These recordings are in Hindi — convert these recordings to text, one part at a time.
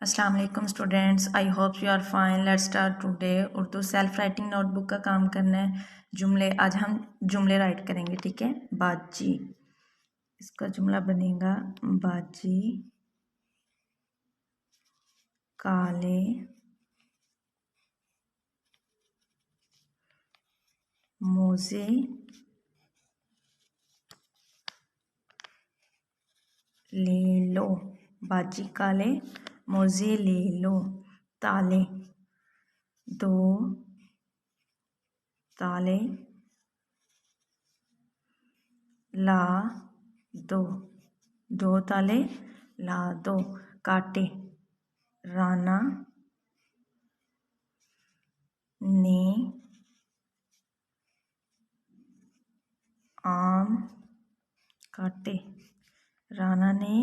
अस्सलाम वालेकुम students, I hope you are fine. Let's start today. Urdu self writing notebook का काम करना है। जुमले आज हम जुमले राइट करेंगे, ठीक है। बाजी, इसका जुमला बनेगा बाजी काले मोजे ले लो। बाजी काले मोजे ले लो। ताले, दो ताले ला दो। दो ताले ला दो। काटे, राना ने आम काटे। राना ने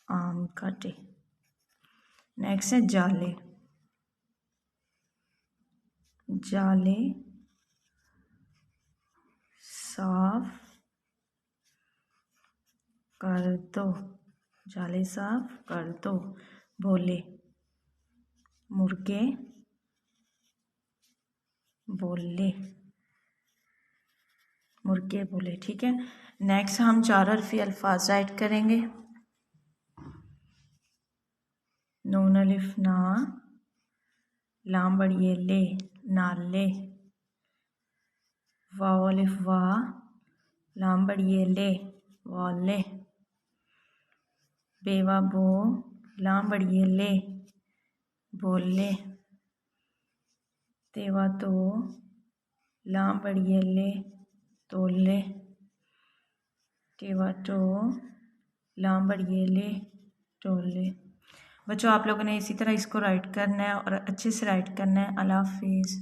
आम काटे। नेक्स्ट है जाले। जाले साफ कर दो। जाले साफ कर दो। भोले, मुर्गे बोले। मुर्गे बोले, ठीक है। नेक्स्ट हम चार हरफी अल्फाज राइट करेंगे। नून अलिफ ना, लाम बड़िए ले, नाले। वाव अलिफ वा, लाम बड़िए ले, वाले। बेवा बो, लाम बड़िए ले, बोले। तेवा तो, लाम बड़िए ले, तोले। टेवा टो, लाम बड़िए ले, टोले। बच्चों, आप लोगों ने इसी तरह इसको राइट करना है और अच्छे से राइट करना है। अल्लाह हाफिज़।